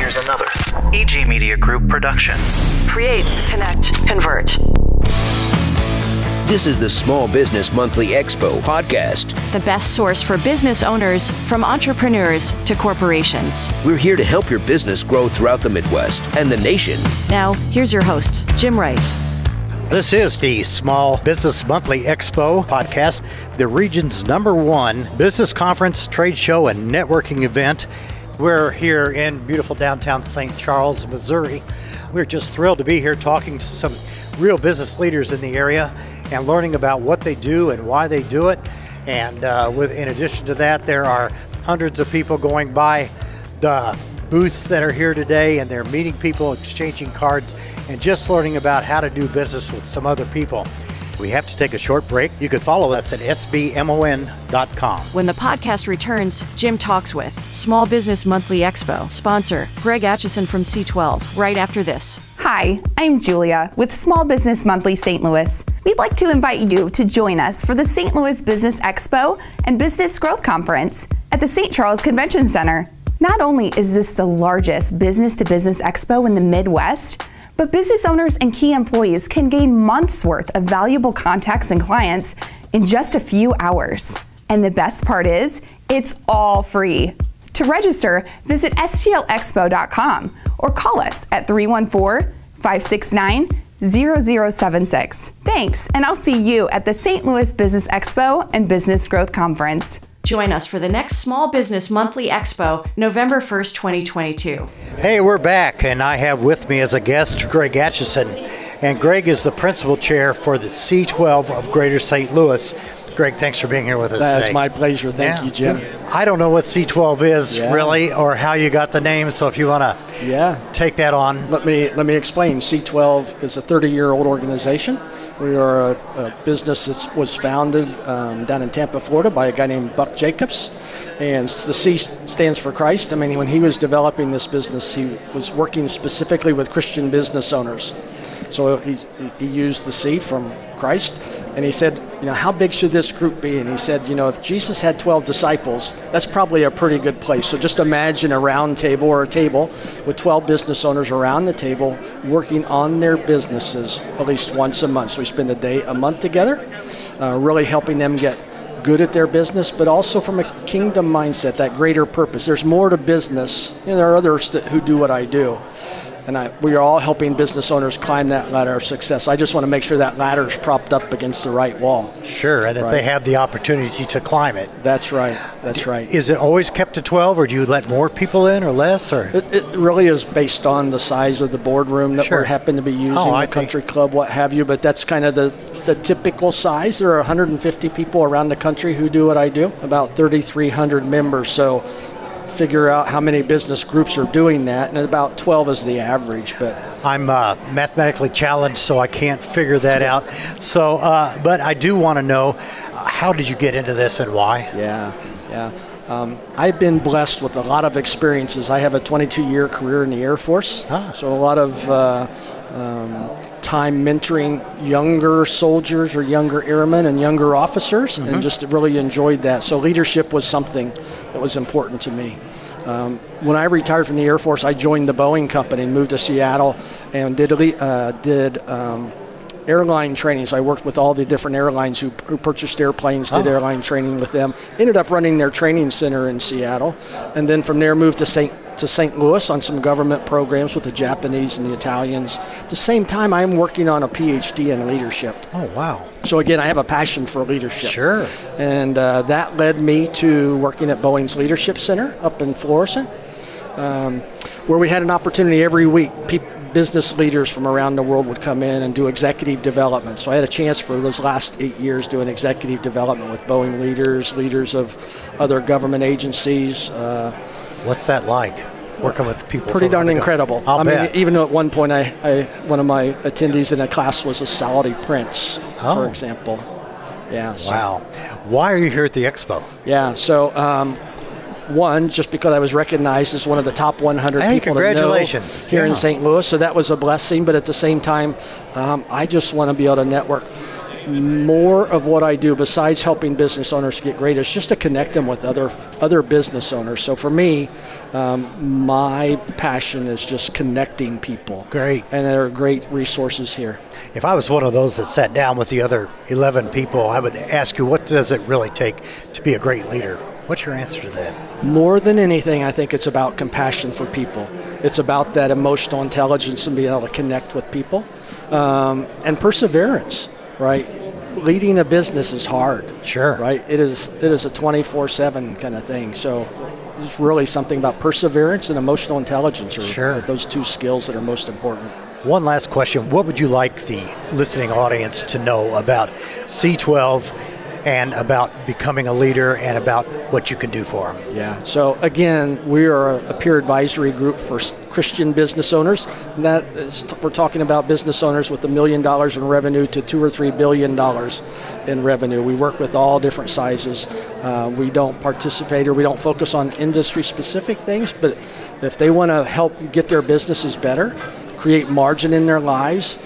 here's another EG Media Group production. Create, connect, convert. This is the Small Business Monthly Expo podcast. The best source for business owners, from entrepreneurs to corporations. We're here to help your business grow throughout the Midwest and the nation. Now, here's your host, Jim Wright. This is the Small Business Monthly Expo podcast, the region's #1 business conference, trade show, and networking event. We're here in beautiful downtown St. Charles, Missouri. We're just thrilled to be here talking to some real business leaders in the area and learning about what they do and why they do it. And in addition to that, there are hundreds of people going by the booths that are here today, and they're meeting people, exchanging cards, and just learning about how to do business with some other people. We have to take a short break. You can follow us at sbmon.com. When the podcast returns, Jim talks with Small Business Monthly Expo sponsor Greg Atchison from C12 right after this. Hi, I'm Julia with Small Business Monthly St. Louis. We'd like to invite you to join us for the St. Louis Business Expo and Business Growth Conference at the St. Charles Convention Center. Not only is this the largest business-to-business expo in the Midwest, but business owners and key employees can gain months' worth of valuable contacts and clients in just a few hours. And the best part is, it's all free. To register, visit stlexpo.com or call us at 314-569-0076. Thanks, and I'll see you at the St. Louis Business Expo and Business Growth Conference. Join us for the next Small Business Monthly Expo, November 1st, 2022. Hey, we're back, and I have with me as a guest Greg Atchison. And Greg is the principal chair for the C12 of Greater St. Louis. Greg, thanks for being here with us today. That's my pleasure. Thank you, Jim. I don't know what C12 is really, or how you got the name, so if you want to take that on. Let me explain. C12 is a 30-year-old organization. We are a business that was founded down in Tampa, Florida by a guy named Buck Jacobs. And the C stands for Christ. I mean, when he was developing this business, he was working specifically with Christian business owners. So he used the C from Christ, and he said, how big should this group be? And he said, if Jesus had 12 disciples, that's probably a pretty good place. So just imagine a round table or a table with 12 business owners around the table working on their businesses at least once a month. So we spend a month together, really helping them get good at their business, but also from a kingdom mindset, that greater purpose. There's more to business. There are others who do what I do. And we are all helping business owners climb that ladder of success. I just want to make sure that ladder is propped up against the right wall. Sure, and that they have the opportunity to climb it. That's right. That's right. Is it always kept to 12, or do you let more people in or less? Or It really is based on the size of the boardroom that we happen to be using, the country club, what have you. But that's kind of the typical size. There are 150 people around the country who do what I do, about 3,300 members. So figure out how many business groups are doing that, and about 12 is the average. But I'm mathematically challenged, so I can't figure that out. So, but I do want to know, how did you get into this and why? I've been blessed with a lot of experiences. I have a 22-year career in the Air Force, so a lot of time mentoring younger soldiers or younger airmen and younger officers, and just really enjoyed that. So leadership was something that was important to me. When I retired from the Air Force, I joined the Boeing company and moved to Seattle and did airline training. So I worked with all the different airlines who purchased airplanes, did airline training with them, ended up running their training center in Seattle, and then from there moved to St. Louis on some government programs with the Japanese and the Italians. At the same time, I'm working on a PhD in leadership. Oh, wow. So again, I have a passion for leadership. Sure. And that led me to working at Boeing's Leadership Center up in Florissant, where we had an opportunity every week. Business leaders from around the world would come in and do executive development. So I had a chance for those last 8 years doing executive development with Boeing leaders of other government agencies. What's that like, working with people? Pretty darn incredible. I mean, even though at one point one of my attendees in a class was a Saudi prince, for example. Yeah. So. Wow. Why are you here at the expo? Yeah. So one, just because I was recognized as one of the top 100 people to know here in St. Louis, so that was a blessing. But at the same time, I just want to be able to network more of what I do, besides helping business owners get great, is just to connect them with other business owners. So for me, my passion is just connecting people. Great. And there are great resources here. If I was one of those that sat down with the other 11 people, I would ask you, what does it really take to be a great leader? What's your answer to that? More than anything, I think it's about compassion for people. It's about that emotional intelligence and being able to connect with people, and perseverance, right? Leading a business is hard. Sure. Right? It is a 24/7 kind of thing. So it's really something about perseverance and emotional intelligence are those two skills that are most important. One last question. What would you like the listening audience to know about C12 and about becoming a leader and about what you can do for them? Yeah. So again, we are a peer advisory group for Christian business owners. And that is, we're talking about business owners with $1 million in revenue to $2 or $3 billion in revenue. We work with all different sizes. We don't participate or we don't focus on industry specific things, but if they want to help get their businesses better, create margin in their lives,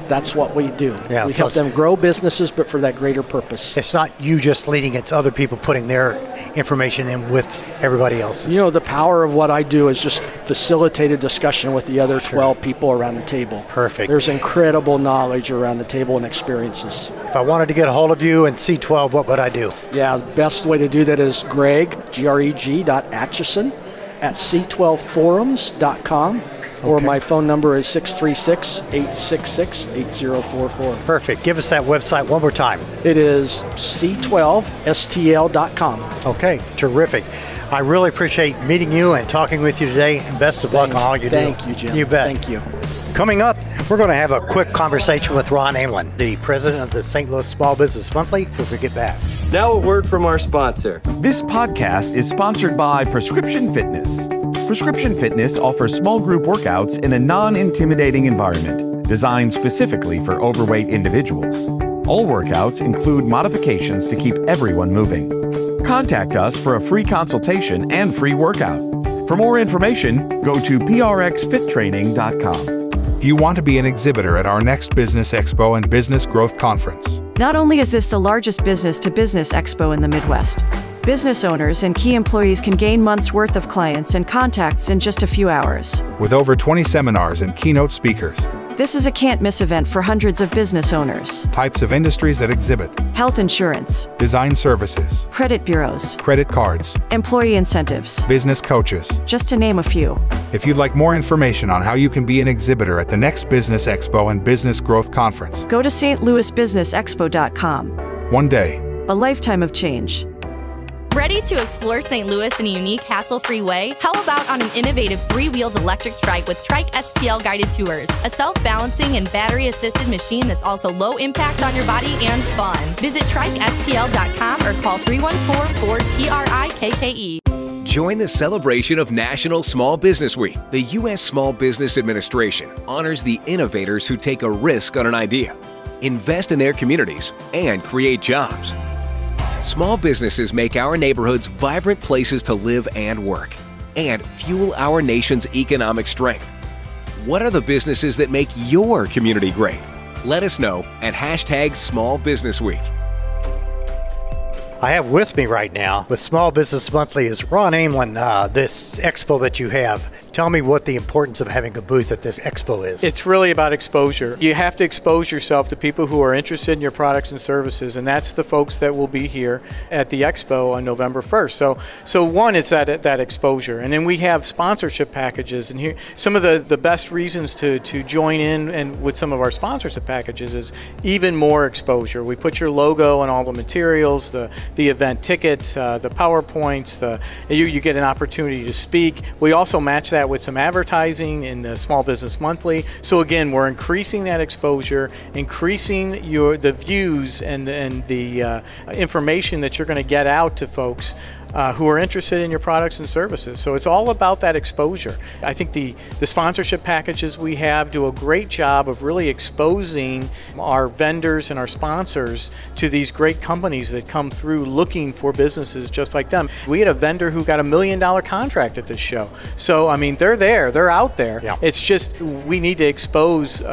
that's what we do. Yeah, we help them grow businesses, but for that greater purpose. It's not you just leading, it's other people putting their information in with everybody else's. You know, the power of what I do is just facilitate a discussion with the other 12 people around the table. Perfect. There's incredible knowledge around the table and experiences. If I wanted to get a hold of you and C12, what would I do? Yeah, the best way to do that is greg.atchison at c12forums.com. Or my phone number is 636-866-8044. Perfect. Give us that website one more time. It is c12stl.com. Okay, terrific. I really appreciate meeting you and talking with you today, and best of luck on all you do. Thank you, Jim. You bet. Thank you. Coming up, we're going to have a quick conversation with Ron Amlin, the president of the St. Louis Small Business Monthly, when we get back. Now a word from our sponsor. This podcast is sponsored by Prescription Fitness. Prescription Fitness offers small group workouts in a non-intimidating environment designed specifically for overweight individuals. All workouts include modifications to keep everyone moving. Contact us for a free consultation and free workout. For more information, go to prxfittraining.com. You want to be an exhibitor at our next Business Expo and Business Growth Conference. Not only is this the largest business-to-business expo in the Midwest, business owners and key employees can gain months' worth of clients and contacts in just a few hours. With over 20 seminars and keynote speakers. This is a can't-miss event for hundreds of business owners. Types of industries that exhibit. Health insurance. Design services. Credit bureaus. Credit cards. Employee incentives. Business coaches. Just to name a few. If you'd like more information on how you can be an exhibitor at the next Business Expo and Business Growth Conference, go to stlouisbusinessexpo.com. One day. A lifetime of change. Ready to explore St. Louis in a unique, hassle-free way? How about on an innovative 3-wheeled electric trike with Trike STL Guided Tours, a self-balancing and battery-assisted machine that's also low impact on your body and fun. Visit TrikeSTL.com or call 314-4TRIKKE. Join the celebration of National Small Business Week. The U.S. Small Business Administration honors the innovators who take a risk on an idea, invest in their communities, and create jobs. Small businesses make our neighborhoods vibrant places to live and work, and fuel our nation's economic strength. What are the businesses that make your community great? Let us know at #SmallBusinessWeek. I have with me right now with Small Business Monthly is Ron Amlin, this expo that you have. Tell me what the importance of having a booth at this expo is. It's really about exposure. You have to expose yourself to people who are interested in your products and services, and that's the folks that will be here at the expo on November 1st. So one, it's that exposure. And then we have sponsorship packages, and here some of the best reasons to join in and with some of our sponsorship packages is even more exposure. We put your logo on all the materials, the event ticket, the PowerPoints, you get an opportunity to speak. We also match that with some advertising in the Small Business Monthly. So again, we're increasing that exposure, increasing the views and the information that you're going to get out to folks who are interested in your products and services. So it's all about that exposure. I think the sponsorship packages we have do a great job of really exposing our vendors and our sponsors to these great companies that come through looking for businesses just like them. We had a vendor who got $1 million contract at this show. So, I mean, they're there, they're out there. Yeah. It's just we need to expose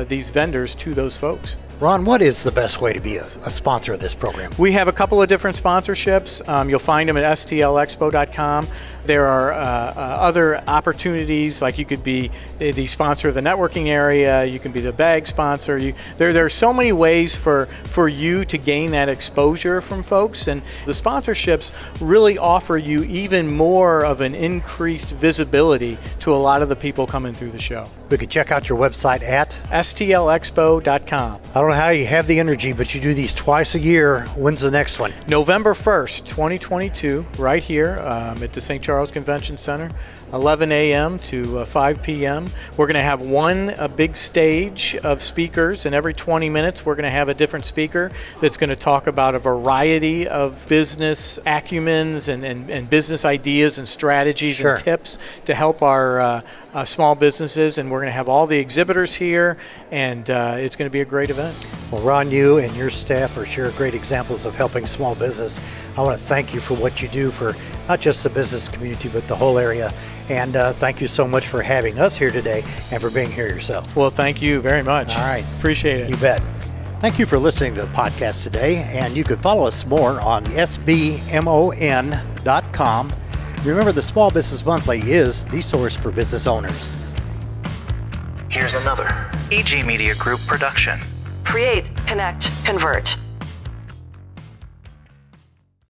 these vendors to those folks. Ron, what is the best way to be a sponsor of this program? We have a couple of different sponsorships. You'll find them at stlexpo.com. There are other opportunities, like you could be the sponsor of the networking area, you can be the bag sponsor. There are so many ways for you to gain that exposure from folks, and the sponsorships really offer you even more of an increased visibility to a lot of the people coming through the show. We could check out your website at stlexpo.com. I don't know how you have the energy, but you do these twice a year. When's the next one? November 1st, 2022, right here at the St. Charles Convention Center, 11 a.m. to 5 p.m. We're going to have a big stage of speakers, and every 20 minutes we're going to have a different speaker that's going to talk about a variety of business acumens and business ideas and strategies and tips to help our small businesses. And we're going to have all the exhibitors here, and it's going to be a great event. Well, Ron, you and your staff are sure great examples of helping small business. I want to thank you for what you do for not just the business community, but the whole area. And thank you so much for having us here today and for being here yourself. Well, thank you very much. All right. Appreciate it. You bet. Thank you for listening to the podcast today, and you can follow us more on sbmon.com. Remember, the Small Business Monthly is the source for business owners. Here's another AG Media Group production. Create, connect, convert.